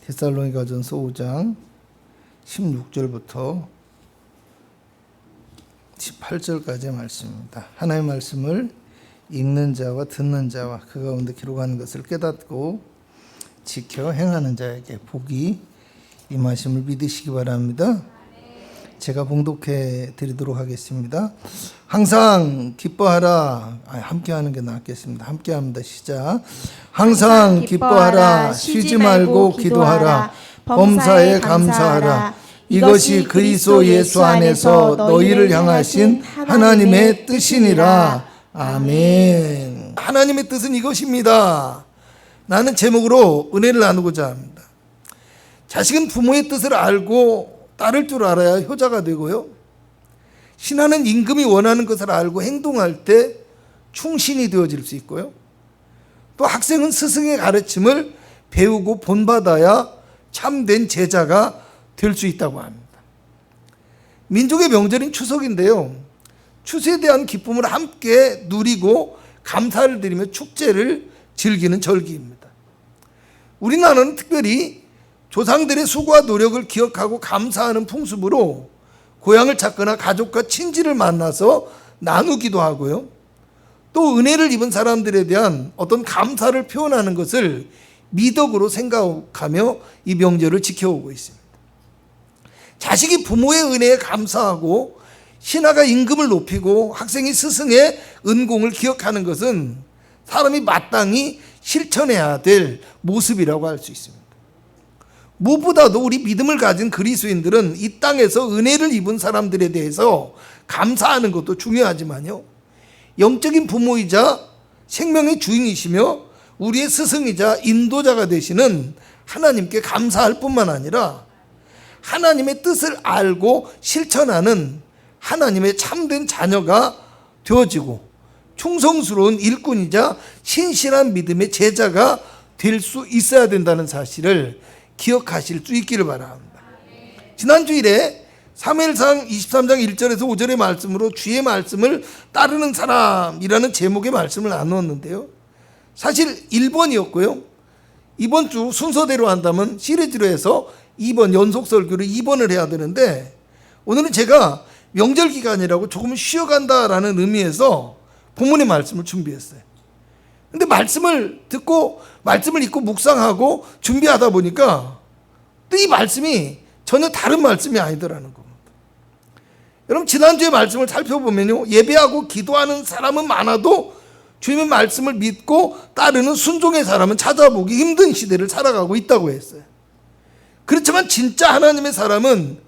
데살로니가전서 5장 16절부터 18절까지의 말씀입니다. 하나님의 말씀을 읽는 자와 듣는 자와 그 가운데 기록하는 것을 깨닫고 지켜 행하는 자에게 복이 임하심을 믿으시기 바랍니다. 제가 봉독해 드리도록 하겠습니다. 항상 기뻐하라. 함께하는 게 낫겠습니다. 함께합니다. 시작. 항상 기뻐하라. 쉬지 말고 기도하라. 범사에 감사하라. 이것이 그리스도 예수 안에서 너희를 향하신 하나님의 뜻이니라. 아멘. 하나님의 뜻은 이것입니다. 나는 제목으로 은혜를 나누고자 합니다. 자식은 부모의 뜻을 알고 따를 줄 알아야 효자가 되고요. 신하는 임금이 원하는 것을 알고 행동할 때 충신이 되어질 수 있고요. 또 학생은 스승의 가르침을 배우고 본받아야 참된 제자가 될 수 있다고 합니다. 민족의 명절인 추석인데요. 추수에 대한 기쁨을 함께 누리고 감사를 드리며 축제를 즐기는 절기입니다. 우리나라는 특별히 조상들의 수고와 노력을 기억하고 감사하는 풍습으로 고향을 찾거나 가족과 친지를 만나서 나누기도 하고요. 또 은혜를 입은 사람들에 대한 어떤 감사를 표현하는 것을 미덕으로 생각하며 이 명절을 지켜오고 있습니다. 자식이 부모의 은혜에 감사하고 신하가 임금을 높이고 학생이 스승의 은공을 기억하는 것은 사람이 마땅히 실천해야 될 모습이라고 할 수 있습니다. 무엇보다도 우리 믿음을 가진 그리스도인들은 이 땅에서 은혜를 입은 사람들에 대해서 감사하는 것도 중요하지만요, 영적인 부모이자 생명의 주인이시며 우리의 스승이자 인도자가 되시는 하나님께 감사할 뿐만 아니라 하나님의 뜻을 알고 실천하는 하나님의 참된 자녀가 되어지고 충성스러운 일꾼이자 신실한 믿음의 제자가 될 수 있어야 된다는 사실을 기억하실 수 있기를 바랍니다. 지난 주일에 사무엘상 23장 1절에서 5절의 말씀으로 주의 말씀을 따르는 사람이라는 제목의 말씀을 나누었는데요. 사실 1번이었고요. 이번 주 순서대로 한다면 시리즈로 해서 2번 연속 설교를 2번을 해야 되는데, 오늘은 제가 명절 기간이라고 조금 쉬어간다라는 의미에서 본문의 말씀을 준비했어요. 근데 말씀을 듣고 말씀을 읽고 묵상하고 준비하다 보니까 또 이 말씀이 전혀 다른 말씀이 아니더라는 겁니다. 여러분, 지난주의 말씀을 살펴보면요, 예배하고 기도하는 사람은 많아도 주님의 말씀을 믿고 따르는 순종의 사람은 찾아보기 힘든 시대를 살아가고 있다고 했어요. 그렇지만 진짜 하나님의 사람은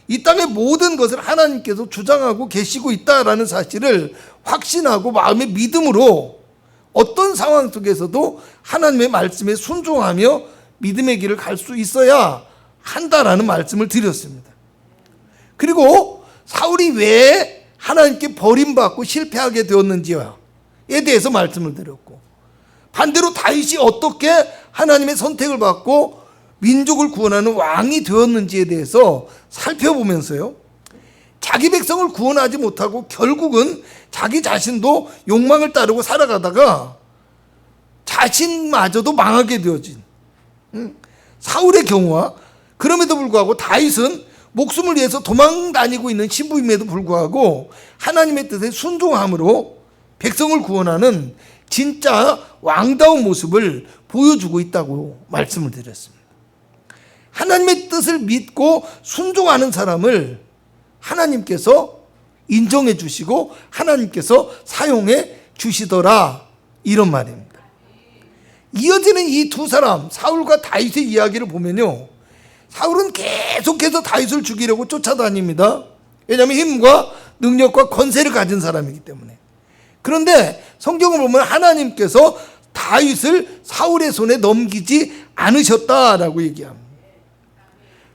이 땅의 모든 것을 하나님께서 주장하고 계시고 있다라는 사실을 확신하고 마음의 믿음으로 어떤 상황 속에서도 하나님의 말씀에 순종하며 믿음의 길을 갈 수 있어야 한다라는 말씀을 드렸습니다. 그리고 사울이 왜 하나님께 버림받고 실패하게 되었는지에 대해서 말씀을 드렸고, 반대로 다윗이 어떻게 하나님의 선택을 받고 민족을 구원하는 왕이 되었는지에 대해서 살펴보면서요, 자기 백성을 구원하지 못하고 결국은 자기 자신도 욕망을 따르고 살아가다가 자신마저도 망하게 되어진 사울의 경우와, 그럼에도 불구하고 다윗은 목숨을 위해서 도망 다니고 있는 신부임에도 불구하고 하나님의 뜻에 순종함으로 백성을 구원하는 진짜 왕다운 모습을 보여주고 있다고 말씀을 드렸습니다. 하나님의 뜻을 믿고 순종하는 사람을 하나님께서 인정해 주시고 하나님께서 사용해 주시더라, 이런 말입니다. 이어지는 이 두 사람, 사울과 다윗의 이야기를 보면요, 사울은 계속해서 다윗을 죽이려고 쫓아다닙니다. 왜냐하면 힘과 능력과 권세를 가진 사람이기 때문에. 그런데 성경을 보면 하나님께서 다윗을 사울의 손에 넘기지 않으셨다라고 얘기합니다.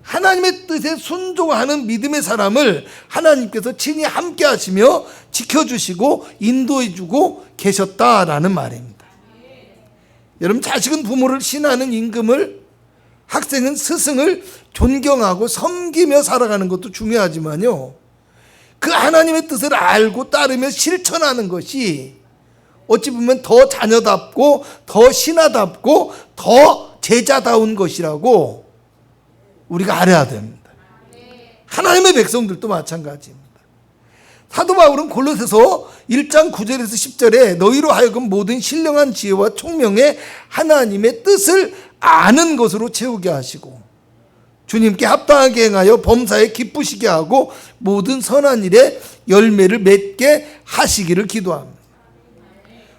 하나님의 뜻에 순종하는 믿음의 사람을 하나님께서 친히 함께 하시며 지켜주시고 인도해주고 계셨다라는 말입니다. 여러분, 자식은 부모를 신하는 임금을, 학생은 스승을 존경하고 섬기며 살아가는 것도 중요하지만요, 그 하나님의 뜻을 알고 따르며 실천하는 것이 어찌 보면 더 자녀답고 더 신하답고 더 제자다운 것이라고 우리가 알아야 됩니다. 하나님의 백성들도 마찬가지입니다. 사도 바울은 골로새서 1장 9절에서 10절에 너희로 하여금 모든 신령한 지혜와 총명에 하나님의 뜻을 아는 것으로 채우게 하시고 주님께 합당하게 행하여 범사에 기쁘시게 하고 모든 선한 일에 열매를 맺게 하시기를 기도합니다.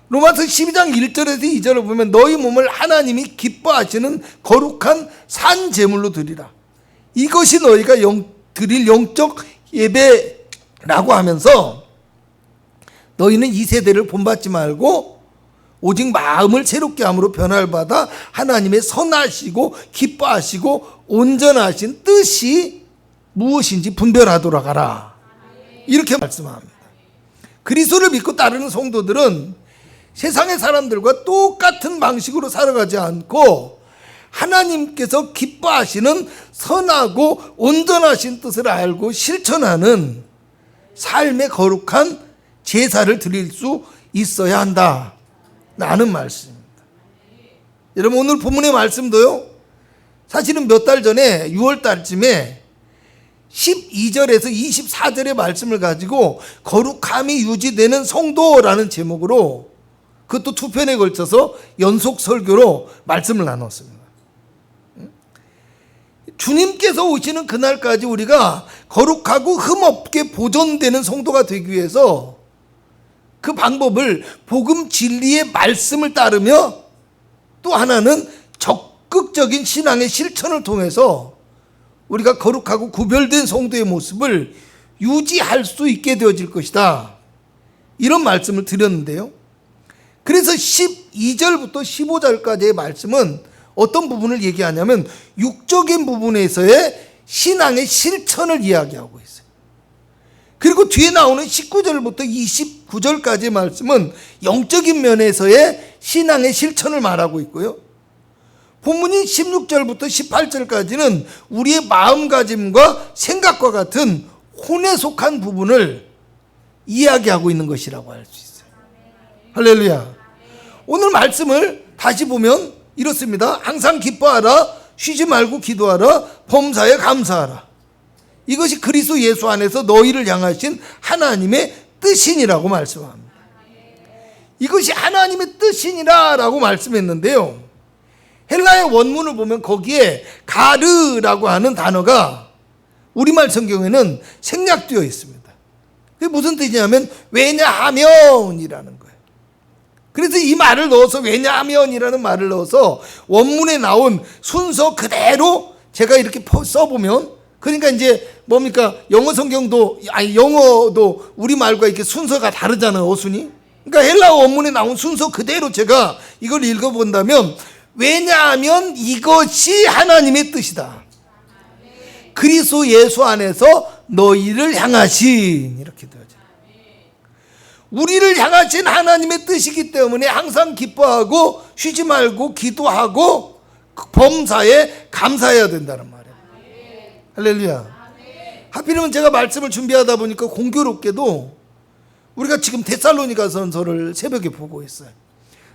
로마서 12장 1절에서 2절을 보면 너희 몸을 하나님이 기뻐하시는 거룩한 산 제물로 드리라. 이것이 너희가 드릴 영적 예배라고 하면서 너희는 이 세대를 본받지 말고 오직 마음을 새롭게 함으로 변화를 받아 하나님의 선하시고 기뻐하시고 온전하신 뜻이 무엇인지 분별하도록 하라. 이렇게 말씀합니다. 그리스도를 믿고 따르는 성도들은 세상의 사람들과 똑같은 방식으로 살아가지 않고 하나님께서 기뻐하시는 선하고 온전하신 뜻을 알고 실천하는 삶의 거룩한 제사를 드릴 수 있어야 한다 라는 말씀입니다. 여러분 오늘 본문의 말씀도요, 사실은 몇 달 전에 6월 달쯤에 12절에서 24절의 말씀을 가지고 거룩함이 유지되는 성도라는 제목으로 그것도 2편에 걸쳐서 연속 설교로 말씀을 나눴습니다. 주님께서 오시는 그날까지 우리가 거룩하고 흠없게 보존되는 성도가 되기 위해서 그 방법을 복음 진리의 말씀을 따르며 또 하나는 적극적인 신앙의 실천을 통해서 우리가 거룩하고 구별된 성도의 모습을 유지할 수 있게 되어질 것이다. 이런 말씀을 드렸는데요. 그래서 12절부터 15절까지의 말씀은 어떤 부분을 얘기하냐면 육적인 부분에서의 신앙의 실천을 이야기하고 있어요. 그리고 뒤에 나오는 19절부터 29절까지의 말씀은 영적인 면에서의 신앙의 실천을 말하고 있고요. 본문인 16절부터 18절까지는 우리의 마음가짐과 생각과 같은 혼에 속한 부분을 이야기하고 있는 것이라고 할 수 있어요. 할렐루야. 오늘 말씀을 다시 보면 이렇습니다. 항상 기뻐하라, 쉬지 말고 기도하라, 범사에 감사하라. 이것이 그리스도 예수 안에서 너희를 향하신 하나님의 뜻이니라고 말씀합니다. 이것이 하나님의 뜻이니라라고 말씀했는데요, 헬라의 원문을 보면 거기에 가르라고 하는 단어가 우리말 성경에는 생략되어 있습니다. 그게 무슨 뜻이냐면 왜냐하면이라는 거예요. 그래서 이 말을 넣어서 왜냐하면이라는 말을 넣어서 원문에 나온 순서 그대로 제가 이렇게 써보면, 그러니까 이제 뭡니까, 영어 성경도 영어도 우리말과 이렇게 순서가 다르잖아요, 어순이. 그러니까 헬라어 원문에 나온 순서 그대로 제가 이걸 읽어본다면 왜냐하면 이것이 하나님의 뜻이다. 그리스도 예수 안에서 너희를 향하신, 이렇게 되어져. 우리를 향하신 하나님의 뜻이기 때문에 항상 기뻐하고 쉬지 말고 기도하고 범사에 감사해야 된다는 말이에요. 할렐루야. 하필이면 제가 말씀을 준비하다 보니까 공교롭게도 우리가 지금 데살로니가 전서를 새벽에 보고 있어요.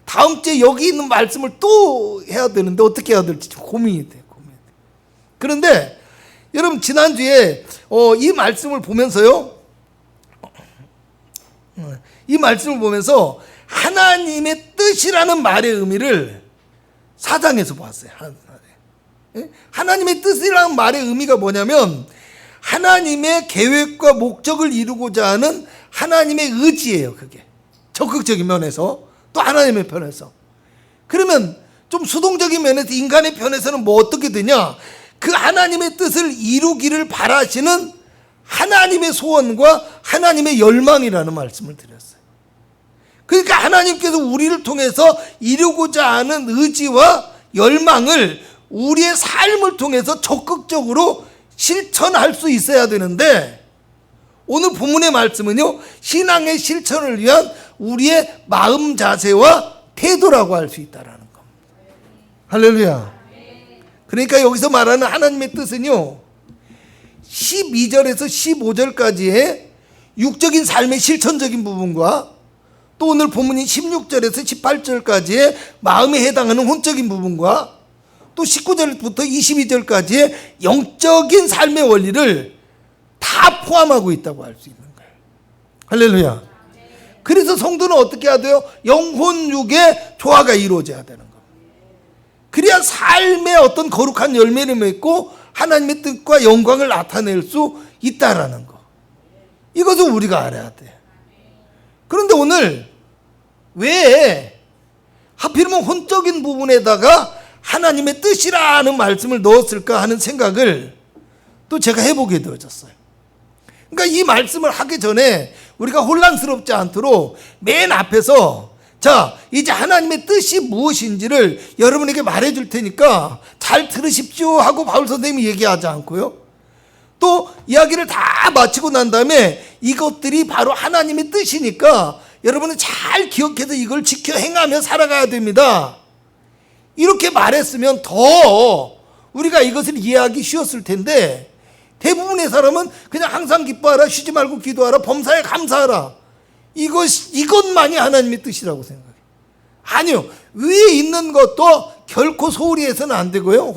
다음 주에 여기 있는 말씀을 또 해야 되는데 어떻게 해야 될지 고민이 돼요. 그런데 여러분 지난주에 이 말씀을 보면서요, 이 말씀을 보면서 하나님의 뜻이라는 말의 의미를 4장에서 보았어요. 하나님의 뜻이라는 말의 의미가 뭐냐면 하나님의 계획과 목적을 이루고자 하는 하나님의 의지예요. 그게 적극적인 면에서, 또 하나님의 편에서. 그러면 좀 수동적인 면에서 인간의 편에서는 뭐 어떻게 되냐, 그 하나님의 뜻을 이루기를 바라시는 하나님의 소원과 하나님의 열망이라는 말씀을 드렸어요. 그러니까 하나님께서 우리를 통해서 이루고자 하는 의지와 열망을 우리의 삶을 통해서 적극적으로 실천할 수 있어야 되는데, 오늘 본문의 말씀은요, 신앙의 실천을 위한 우리의 마음 자세와 태도라고 할 수 있다라는 겁니다. 할렐루야. 그러니까 여기서 말하는 하나님의 뜻은요, 12절에서 15절까지의 육적인 삶의 실천적인 부분과 또 오늘 본문인 16절에서 18절까지의 마음에 해당하는 혼적인 부분과 또 19절부터 22절까지의 영적인 삶의 원리를 다 포함하고 있다고 할 수 있는 거예요. 할렐루야. 그래서 성도는 어떻게 해야 돼요? 영혼 육의 조화가 이루어져야 되는 거예요. 그래야 삶의 어떤 거룩한 열매를 맺고 하나님의 뜻과 영광을 나타낼 수 있다라는 거. 이것을 우리가 알아야 돼. 그런데 오늘 왜 하필이면 혼적인 부분에다가 하나님의 뜻이라는 말씀을 넣었을까 하는 생각을 또 제가 해보게 되어졌어요. 그러니까 이 말씀을 하기 전에 우리가 혼란스럽지 않도록 맨 앞에서 자, 이제 하나님의 뜻이 무엇인지를 여러분에게 말해줄 테니까 잘 들으십시오 하고 바울 선생님이 얘기하지 않고요. 또 이야기를 다 마치고 난 다음에 이것들이 바로 하나님의 뜻이니까 여러분은 잘 기억해서 이걸 지켜 행하며 살아가야 됩니다. 이렇게 말했으면 더 우리가 이것을 이해하기 쉬웠을 텐데 대부분의 사람은 그냥 항상 기뻐하라, 쉬지 말고 기도하라, 범사에 감사하라, 이것만이 하나님의 뜻이라고 생각해요. 아니요, 위에 있는 것도 결코 소홀히 해서는 안 되고요.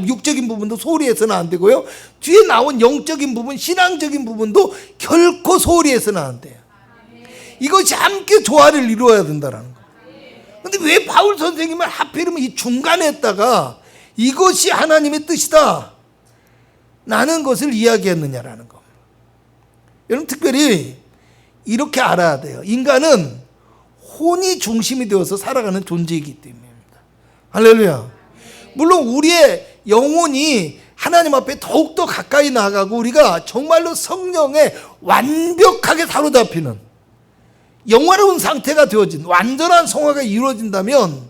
육적인 부분도 소홀히 해서는 안 되고요. 뒤에 나온 영적인 부분, 신앙적인 부분도 결코 소홀히 해서는 안 돼요. 이것이 함께 조화를 이루어야 된다는 거. 근데 왜 바울 선생님은 하필이면 이 중간에 했다가 이것이 하나님의 뜻이다 라는 것을 이야기했느냐라는 겁니다. 여러분 특별히 이렇게 알아야 돼요. 인간은 혼이 중심이 되어서 살아가는 존재이기 때문입니다. 할렐루야. 물론 우리의 영혼이 하나님 앞에 더욱더 가까이 나아가고 우리가 정말로 성령에 완벽하게 사로잡히는 영화로운 상태가 되어진 완전한 성화가 이루어진다면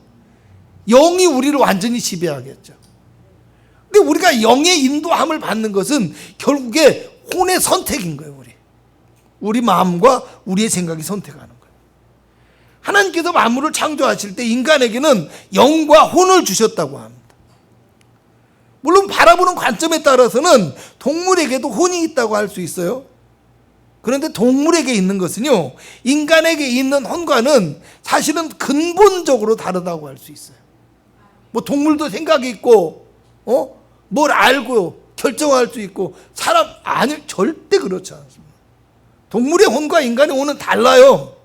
영이 우리를 완전히 지배하겠죠. 근데 우리가 영의 인도함을 받는 것은 결국에 혼의 선택인 거예요. 우리 마음과 우리의 생각이 선택하는 거예요. 하나님께서 만물을 창조하실 때 인간에게는 영과 혼을 주셨다고 합니다. 물론 바라보는 관점에 따라서는 동물에게도 혼이 있다고 할 수 있어요. 그런데 동물에게 있는 것은요, 인간에게 있는 혼과는 사실은 근본적으로 다르다고 할 수 있어요. 뭐 동물도 생각이 있고 뭘 알고 결정할 수 있고 사람 아니 절대 그렇지 않습니다. 동물의 혼과 인간의 혼은 달라요.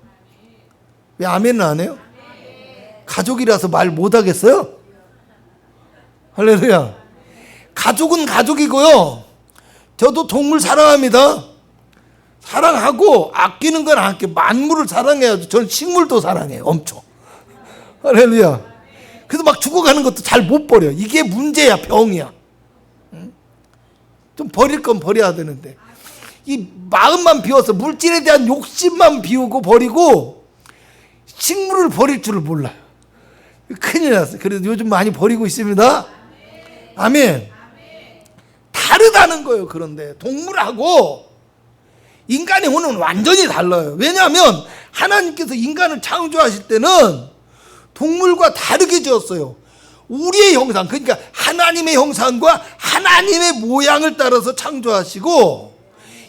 왜 아멘은 안 해요? 가족이라서 말 못하겠어요? 할렐루야. 가족은 가족이고요. 저도 동물 사랑합니다. 사랑하고 아끼는 건 아껴. 만물을 사랑해야죠. 전 식물도 사랑해요. 엄청. 할렐루야. 그래서 막 죽어가는 것도 잘 못 버려. 이게 문제야. 병이야. 좀 버릴 건 버려야 되는데 이 마음만 비워서 물질에 대한 욕심만 비우고 버리고 식물을 버릴 줄을 몰라요. 큰일 났어요. 그래서 요즘 많이 버리고 있습니다. 아멘. 다르다는 거예요. 그런데 동물하고 인간의 혼은 완전히 달라요. 왜냐하면 하나님께서 인간을 창조하실 때는 동물과 다르게 지었어요. 우리의 형상, 그러니까 하나님의 형상과 하나님의 모양을 따라서 창조하시고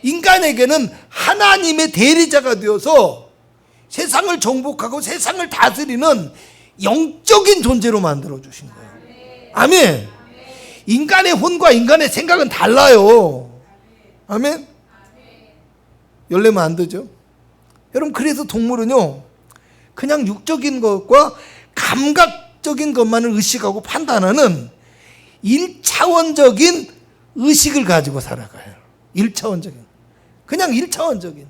인간에게는 하나님의 대리자가 되어서 세상을 정복하고 세상을 다스리는 영적인 존재로 만들어 주신 거예요. 아멘. 인간의 혼과 인간의 생각은 달라요. 아멘. 열내면 안 되죠. 여러분 그래서 동물은요 그냥 육적인 것과 감각적인 것만을 의식하고 판단하는 1차원적인 의식을 가지고 살아가요. 1차원적인. 그냥 1차원적인.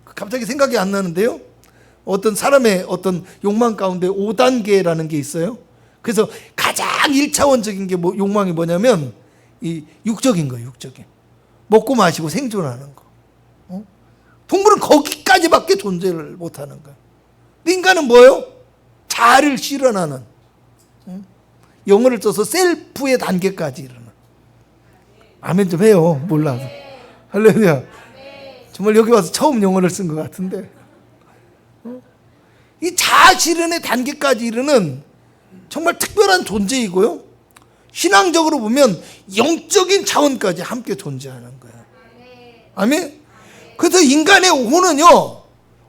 갑자기 생각이 안 나는데요. 어떤 사람의 어떤 욕망 가운데 5단계라는 게 있어요. 그래서 가장 1차원적인 게 욕망이 뭐냐면 이 육적인 거예요. 육적인. 먹고 마시고 생존하는 거. 동물은 거기까지밖에 존재를 못하는 거예요. 인간은 뭐예요? 자아를 실현하는, 영어를 써서 셀프의 단계까지 이르는. 아멘 좀 해요. 몰라서. 할렐루야. 정말 여기 와서 처음 영어를 쓴 것 같은데 이 자아 실현의 단계까지 이르는 정말 특별한 존재이고요. 신앙적으로 보면 영적인 차원까지 함께 존재하는 거예요. 아멘. 그래서 인간의 혼은요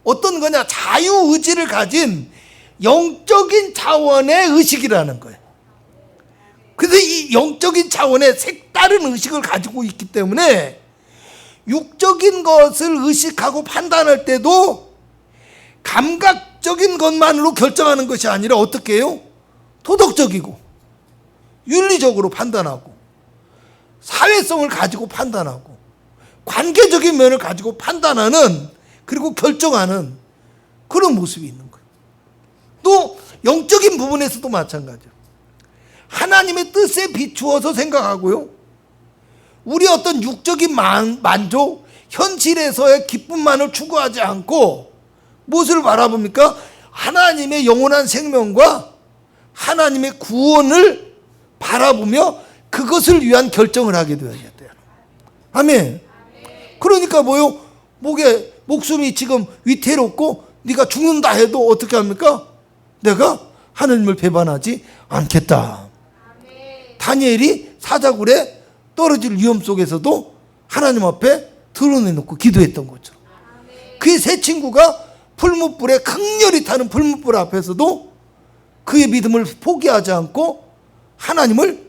어떤 거냐, 자유의지를 가진 영적인 차원의 의식이라는 거예요. 그래서 이 영적인 차원의 색다른 의식을 가지고 있기 때문에 육적인 것을 의식하고 판단할 때도 감각적인 것만으로 결정하는 것이 아니라 어떻게 해요? 도덕적이고 윤리적으로 판단하고 사회성을 가지고 판단하고 관계적인 면을 가지고 판단하는, 그리고 결정하는 그런 모습이 있는 거예요. 또 영적인 부분에서도 마찬가지예요. 하나님의 뜻에 비추어서 생각하고요, 우리 어떤 육적인 만족, 현실에서의 기쁨만을 추구하지 않고 무엇을 바라봅니까? 하나님의 영원한 생명과 하나님의 구원을 바라보며 그것을 위한 결정을 하게 되어야겠대요. 아멘. 그러니까 뭐요? 목숨이 지금 위태롭고 네가 죽는다 해도 어떻게 합니까? 내가 하나님을 배반하지 않겠다. 다니엘이 사자굴에 떨어질 위험 속에서도 하나님 앞에 드러내놓고 기도했던 거죠. 그의 세 친구가 풀무불에 강렬히 타는 풀무불 앞에서도 그의 믿음을 포기하지 않고 하나님을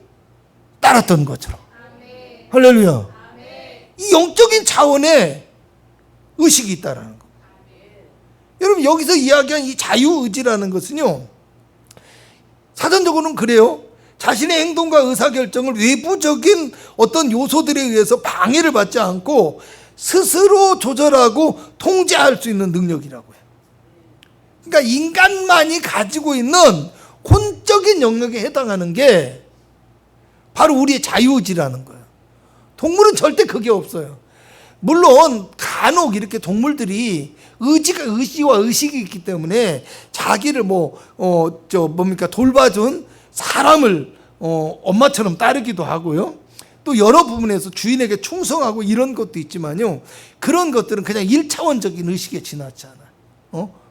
따랐던 것처럼. 할렐루야. 이 영적인 차원의 의식이 있다라는 거. 여러분, 여기서 이야기한 이 자유의지라는 것은요, 사전적으로는 그래요. 자신의 행동과 의사결정을 외부적인 어떤 요소들에 의해서 방해를 받지 않고 스스로 조절하고 통제할 수 있는 능력이라고 해요. 그러니까 인간만이 가지고 있는 혼적인 영역에 해당하는 게 바로 우리의 자유의지라는 거예요. 동물은 절대 그게 없어요. 물론 간혹 이렇게 동물들이 의지와 의식이 있기 때문에 자기를 돌봐준 사람을 엄마처럼 따르기도 하고요. 또 여러 부분에서 주인에게 충성하고 이런 것도 있지만요, 그런 것들은 그냥 1차원적인 의식에 지나지 않아요.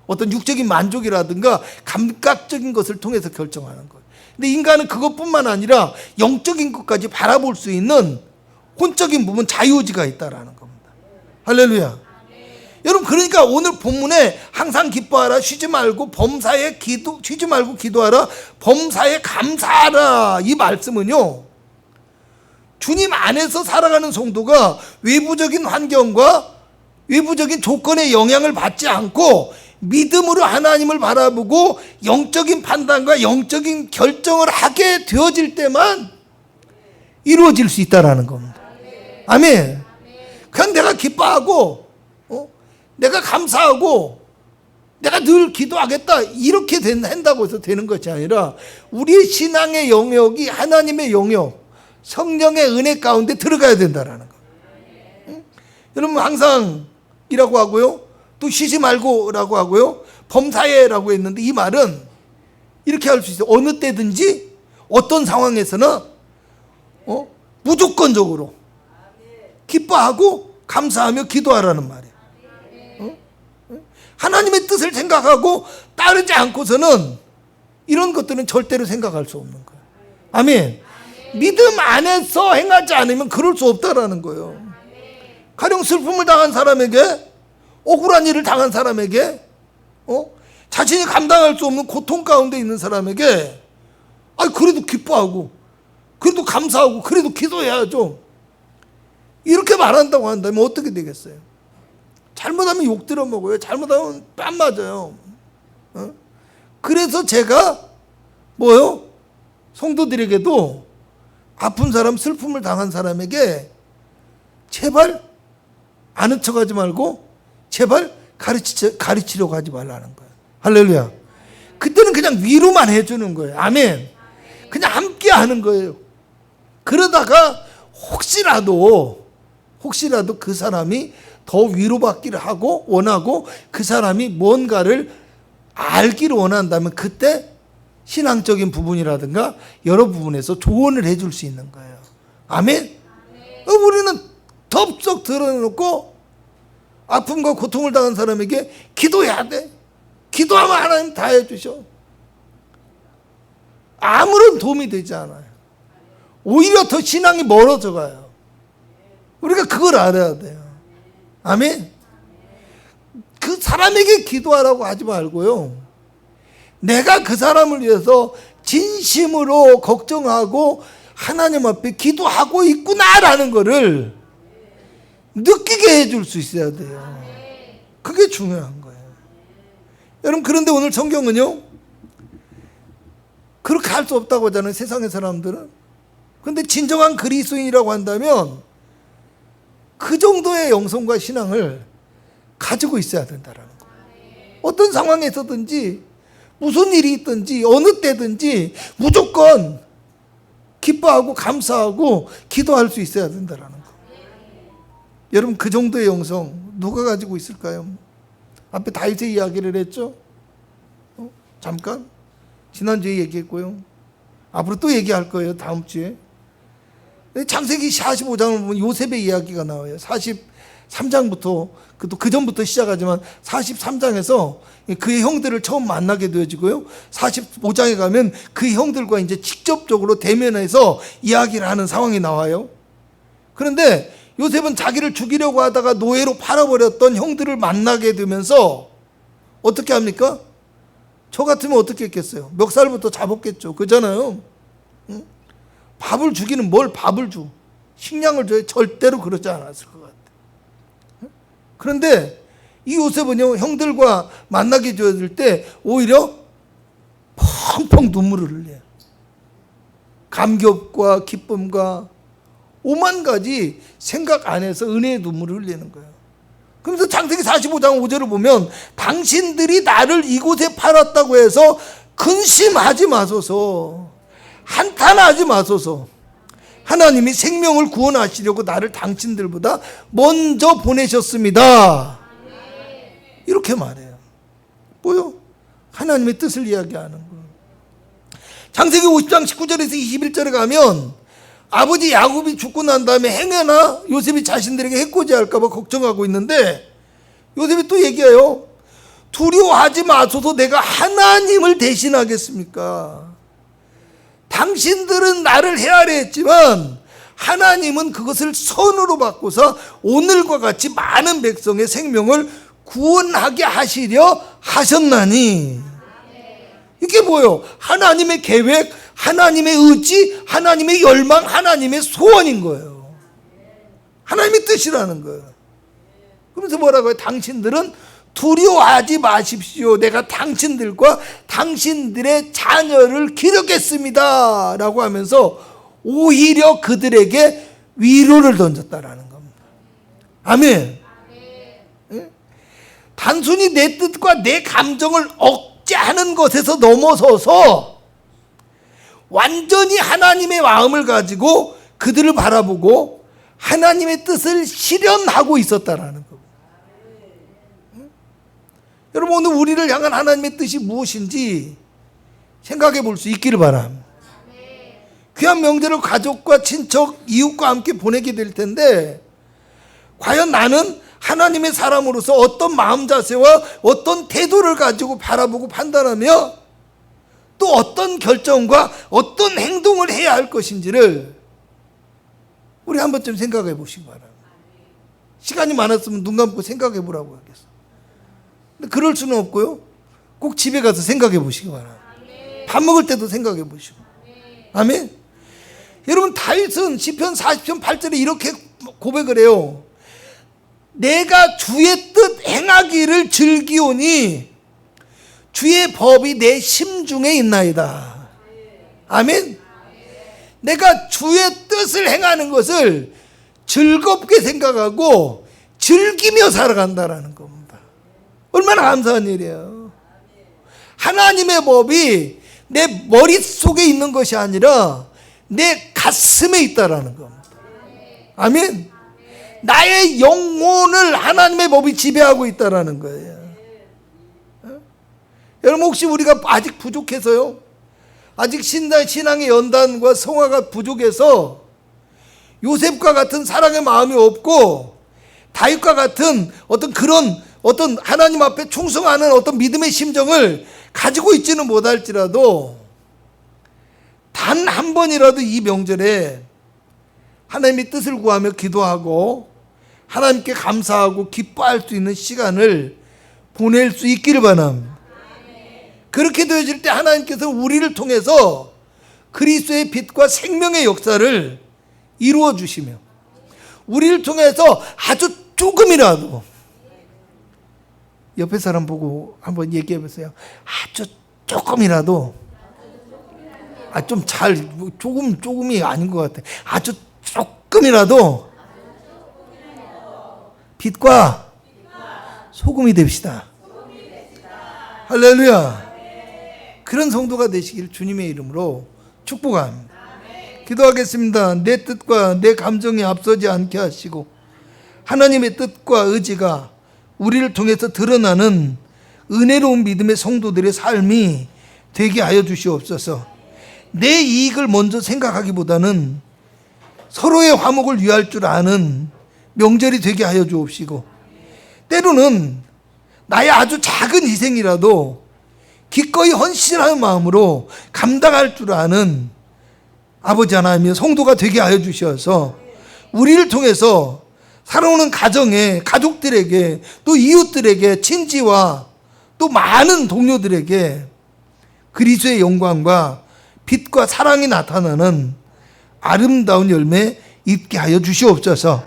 어떤 육적인 만족이라든가 감각적인 것을 통해서 결정하는 거예요. 근데 인간은 그것뿐만 아니라 영적인 것까지 바라볼 수 있는 혼적인 부분, 자유의지가 있다라는 겁니다. 할렐루야. 여러분, 그러니까 오늘 본문에 항상 기뻐하라, 쉬지 말고 기도하라, 범사에 감사하라, 이 말씀은요, 주님 안에서 살아가는 성도가 외부적인 환경과 외부적인 조건의 영향을 받지 않고 믿음으로 하나님을 바라보고 영적인 판단과 영적인 결정을 하게 되어질 때만 이루어질 수 있다라는 겁니다. 아멘. 그냥 내가 기뻐하고 내가 감사하고 내가 늘 기도하겠다 이렇게 한다고 해서 되는 것이 아니라 우리의 신앙의 영역이 하나님의 영역, 성령의 은혜 가운데 들어가야 된다라는 거. 여러분, 항상 이라고 하고요, 또 쉬지 말고라고 하고요, 범사에라고 했는데 이 말은 이렇게 할 수 있어요. 어느 때든지 어떤 상황에서나 무조건적으로 기뻐하고 감사하며 기도하라는 말이에요. 하나님의 뜻을 생각하고 따르지 않고서는 이런 것들은 절대로 생각할 수 없는 거예요. 아멘. 믿음 안에서 행하지 않으면 그럴 수 없다라는 거예요. 가령 슬픔을 당한 사람에게, 억울한 일을 당한 사람에게, 자신이 감당할 수 없는 고통 가운데 있는 사람에게 그래도 기뻐하고 그래도 감사하고 그래도 기도해야죠, 이렇게 말한다고 한다면 어떻게 되겠어요? 잘못하면 욕 들어먹어요. 잘못하면 뺨 맞아요. 그래서 제가 성도들에게도 아픈 사람, 슬픔을 당한 사람에게 제발 아는 척하지 말고 제발 가르치려고 하지 말라는 거예요. 할렐루야. 그때는 그냥 위로만 해주는 거예요. 아멘. 그냥 함께 하는 거예요. 그러다가 혹시라도 그 사람이 더 위로받기를 원하고 그 사람이 뭔가를 알기를 원한다면 그때 신앙적인 부분이라든가 여러 부분에서 조언을 해줄 수 있는 거예요. 아멘. 우리는 덥석 드러내놓고 아픔과 고통을 당한 사람에게 기도해야 돼. 기도하면 하나님 다 해주셔. 아무런 도움이 되지 않아요. 오히려 더 신앙이 멀어져 가요. 우리가 그걸 알아야 돼요. 아멘. 그 사람에게 기도하라고 하지 말고요, 내가 그 사람을 위해서 진심으로 걱정하고 하나님 앞에 기도하고 있구나라는 거를 느끼게 해줄 수 있어야 돼요. 그게 중요한 거예요. 여러분, 그런데 오늘 성경은요, 그렇게 할 수 없다고 하잖아요, 세상의 사람들은. 그런데 진정한 그리스도인이라고 한다면 그 정도의 영성과 신앙을 가지고 있어야 된다라는 거예요. 어떤 상황에서든지 무슨 일이 있든지 어느 때든지 무조건 기뻐하고 감사하고 기도할 수 있어야 된다라는 거. 여러분, 그 정도의 영성 누가 가지고 있을까요? 앞에 다윗의 이야기를 했죠. 잠깐 지난주에 얘기했고요. 앞으로 또 얘기할 거예요, 다음 주에. 창세기 45장을 보면 요셉의 이야기가 나와요. 43장부터 그 전부터 시작하지만 43장에서 그의 형들을 처음 만나게 되어지고요. 45장에 가면 그 형들과 이제 직접적으로 대면해서 이야기를 하는 상황이 나와요. 그런데 요셉은 자기를 죽이려고 하다가 노예로 팔아버렸던 형들을 만나게 되면서 어떻게 합니까? 저 같으면 어떻게 했겠어요? 멱살부터 잡았겠죠. 그잖아요. 응? 밥을 주기는 뭘 밥을 줘? 식량을 줘요? 절대로 그러지 않았을 것 같아요. 응? 그런데 이 요셉은요, 형들과 만나게 되었을 때 오히려 펑펑 눈물을 흘려요. 감격과 기쁨과 오만 가지 생각 안에서 은혜의 눈물을 흘리는 거예요. 그러면서 창세기 45장 5절을 보면 당신들이 나를 이곳에 팔았다고 해서 근심하지 마소서, 한탄하지 마소서. 하나님이 생명을 구원하시려고 나를 당신들보다 먼저 보내셨습니다. 이렇게 말해요. 뭐요? 하나님의 뜻을 이야기하는 거예요. 창세기 50장 19절에서 21절에 가면 아버지 야곱이 죽고 난 다음에 행여나 요셉이 자신들에게 해코지할까 봐 걱정하고 있는데 요셉이 또 얘기해요. 두려워하지 마소서, 내가 하나님을 대신하겠습니까? 당신들은 나를 헤아려 했지만 하나님은 그것을 선으로 바꿔서 오늘과 같이 많은 백성의 생명을 구원하게 하시려 하셨나니. 이게 뭐예요? 하나님의 계획, 하나님의 의지, 하나님의 열망, 하나님의 소원인 거예요. 하나님의 뜻이라는 거예요. 그러면서 뭐라고요? 당신들은 두려워하지 마십시오. 내가 당신들과 당신들의 자녀를 기르겠습니다 라고 하면서 오히려 그들에게 위로를 던졌다라는 겁니다. 아멘. 단순히 내 뜻과 내 감정을 억제하는 것에서 넘어서서 완전히 하나님의 마음을 가지고 그들을 바라보고 하나님의 뜻을 실현하고 있었다라는 겁니다. 여러분, 오늘 우리를 향한 하나님의 뜻이 무엇인지 생각해 볼 수 있기를 바랍니다. 귀한 명절을 가족과 친척, 이웃과 함께 보내게 될 텐데 과연 나는 하나님의 사람으로서 어떤 마음 자세와 어떤 태도를 가지고 바라보고 판단하며 또 어떤 결정과 어떤 행동을 해야 할 것인지를 우리 한 번쯤 생각해 보시기 바랍니다. 시간이 많았으면 눈 감고 생각해 보라고 하겠습니다. 근데 그럴 수는 없고요. 꼭 집에 가서 생각해 보시기 바랍니다. 밥 먹을 때도 생각해 보시고. 아멘. 여러분, 다윗은 시편 40편 8절에 이렇게 고백을 해요. 내가 주의 뜻 행하기를 즐기오니 주의 법이 내 심중에 있나이다. 아멘. 내가 주의 뜻을 행하는 것을 즐겁게 생각하고 즐기며 살아간다라는 겁니다. 얼마나 감사한 일이에요. 하나님의 법이 내 머릿속에 있는 것이 아니라 내 가슴에 있다라는 겁니다. 아멘. 나의 영혼을 하나님의 법이 지배하고 있다라는 거예요. 여러분, 혹시 우리가 아직 부족해서요? 아직 신앙의 연단과 성화가 부족해서 요셉과 같은 사랑의 마음이 없고 다윗과 같은 어떤 하나님 앞에 충성하는 어떤 믿음의 심정을 가지고 있지는 못할지라도 단 한 번이라도 이 명절에 하나님의 뜻을 구하며 기도하고 하나님께 감사하고 기뻐할 수 있는 시간을 보낼 수 있기를 바랍니다. 그렇게 되어질 때 하나님께서 우리를 통해서 그리스도의 빛과 생명의 역사를 이루어 주시며, 우리를 통해서 아주 조금이라도, 옆에 사람 보고 한번 얘기해 보세요. 아주 조금이라도, 조금이 아닌 것 같아. 아주 조금이라도 빛과 소금이 됩시다. 할렐루야. 그런 성도가 되시길 주님의 이름으로 축복합니다. 기도하겠습니다. 내 뜻과 내 감정이 앞서지 않게 하시고 하나님의 뜻과 의지가 우리를 통해서 드러나는 은혜로운 믿음의 성도들의 삶이 되게 하여 주시옵소서. 내 이익을 먼저 생각하기보다는 서로의 화목을 위할 줄 아는 명절이 되게 하여 주옵시고, 때로는 나의 아주 작은 희생이라도 기꺼이 헌신하는 마음으로 감당할 줄 아는 아버지 하나님의 성도가 되게 하여 주셔서 우리를 통해서 살아오는 가정에, 가족들에게, 또 이웃들에게, 친지와 또 많은 동료들에게 그리스도의 영광과 빛과 사랑이 나타나는 아름다운 열매 있게 하여 주시옵소서.